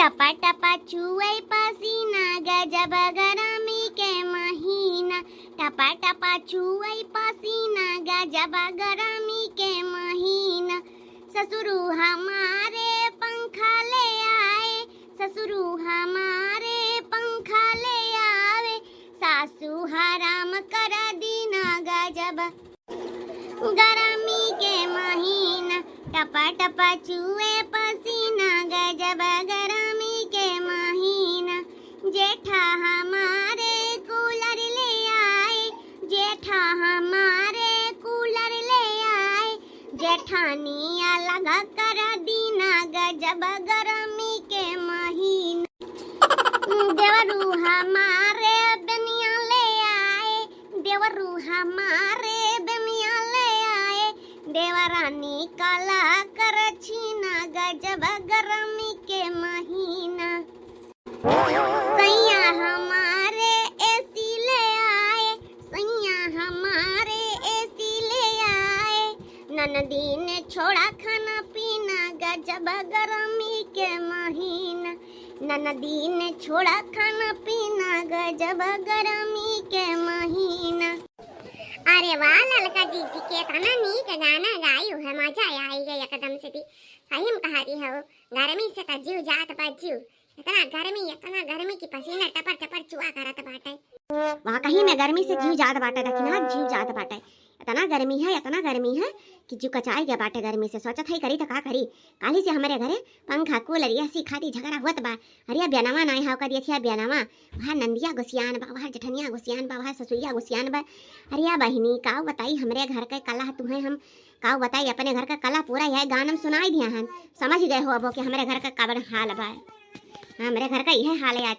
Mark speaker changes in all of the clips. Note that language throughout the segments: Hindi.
Speaker 1: टपा टपा चुए पसीना गजब गरमी के महीना। टपा टपा चुए पसीना गजब गरमी के महीना। ससुरु हमारे पंखा ले आए, ससुरु हमारे पंखा ले आवे। सासू हराम कर दीना गजब गरमी के महीना। टपा टपा चुए पसीना गजब गरमी के महीना। जेठा हमारे कूलर ले आए, जेठा हमारे कूलर ले आए। जेठानिया लगा कर दीना गजब गरमी के महीना। देवरू हमारे बनिया ले आए, देवरू हमारे बनिया ले आए। देवरानी काला कर छीना गजब गरमी के महीना। सैया हमारे एसी ले आए, सैया हमारे एसी ले आए। ननदी ने छोड़ा खाना पीना गजब गरमी के महीना। ननदी ने छोड़ा खाना पीना गजब गरमी के महीना। अरे वाह ललका जीजी के तना नीक गाना गायु है, मजा आई गई एकदम से। सही में कहा रही हो, गर्मी से का जीव जात बा जीव। इतना गर्मी की पसीना टपर टपर चुआ करत बाटे। वहाँ कहीं में गर्मी से जीव जात बाटे, लेकिन आज जीव जात बाटे। इतना गर्मी है कि जीव कचाई गया बाटे गर्मी से। सोचत है करी तो का करी। काली से हमारे घरे पंखा कूलर एसी खाती झगड़ा हुआ बा। अरे ब्यानवा ना हाव कर दिया ब्यानवा। वहाँ नंदिया गुसियान बा, वहाँ जठनिया गुसियान बा, वहाँ ससुरिया गुसियान बा। अरे बहिनी काव बताई हमरे घर का कला तुम्हें हम काव बताई अपने घर का कला पूरा यह गानम सुनाई दिया हन। समझ गए हो अब कि हमारे घर का काबर हाल बा। हमारे घर का यह हाल है आज।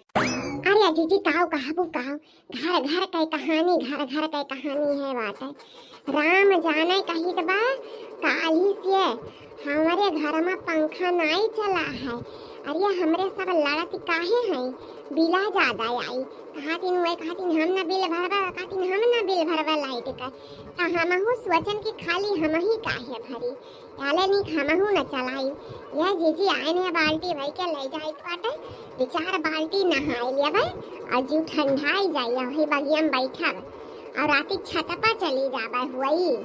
Speaker 1: अरे जीजी काव कहाबू काव, घर घर का कहानी, घर घर का कहानी है बात है। राम जाने कही तो बा काली से हमारे घर में पंखा नहीं चला है। अरे हमरे सब लड़त काहे हैं, बिला ज्यादा आई। कहतीन हम ना बिल भरवा, कहतीन हम ना बिल भरवा लाइट का। हमहू सोचन की खाली हम ही काहे भरी, याले नी हमहू न चलाई। यह जीजी आए ने बाल्टी भई के ले जाई बाटे। विचार बाल्टी नहाई लिया भाई और जू ठंडाई जाई वही बगिया में बैठा और राती छत पर चली जाबा हुई।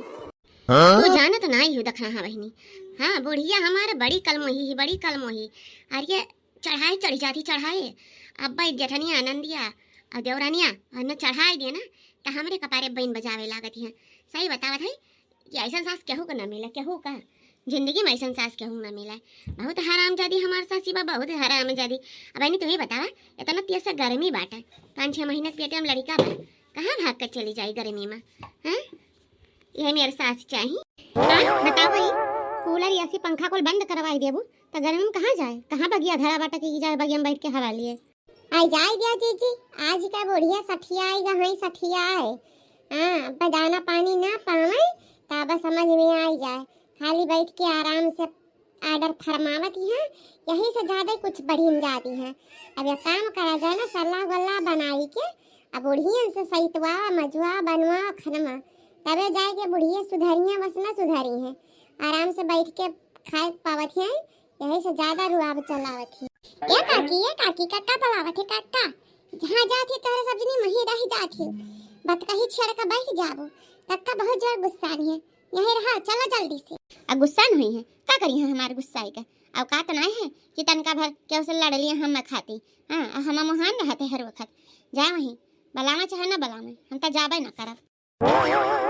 Speaker 1: तू जानत नहीं हूँ दखना हाँ बहनी। हाँ बुढ़िया हमारे बड़ी कलमोही। अरे चढ़ाई चढ़ी जाती चढ़ाए। अब भाई जेठनिया नंदिया और देवरानिया और न चढ़ाई दिए ना तो हमारे कपारे बन बजावे लागत है। सही बतावत है कि ऐसा सास केहू को न मिला, केहू का जिंदगी में ऐसा सास केहू न मिला। बहुत हराम जादी हमारे सासी बा, बहुत हराम जादी। अब बहनी तुम्हें बतावा इतना तेज से गर्मी बाटा, 5-6 महीने पेटे में लड़का बा, कहाँ भाग कर चली जाए गर्मी में। हाँ यह मेरे सास चाहिए। बताओ भाई कूलर ऐसी पंखा को बंद करवाई देबू तो गर्मी में कहाँ जाए, कहाँ बगिया धरा बाटा की जाए बगिया में बैठ के हवा लिए। आई जाए दिया जीजी आज का बुढ़िया सठिया आएगा, हाँ सठिया आए। हाँ दाना पानी ना पावे तब समझ में आई जाए। खाली बैठ के आराम से आर्डर फरमावती है, यही से ज्यादा कुछ बढ़ी जाती है। अब ये काम करा जाए ना सलाह गल्ला बनाई के अब बुढ़िया से सहितवा मजुआ बनवा खनमा तबे जाए के बुढ़िया सुधरिया बस ना सुधरी है। आराम से बैठ के खाए पावत है, यही से ज्यादा रुआब चलावत है। ये काकी कक्का पलावत है कक्का। जहाँ जाती तोरे सब्जी मही रही जाती बत कहीं छेड़ के बैठ जाबो। कक्का बहुत जोर गुस्सा है, यही रहा चलो जल्दी से। अब गुस्सा नहीं है क्या करी है हमारे गुस्सा का। अब का तो नहीं है कि तनका भर क्यों से लड़ लिए हम खाती। हाँ हम महान रहते हर वक्त जाए वहीं बलामा चाहे ना बलामा हम तो जाबे ना करब।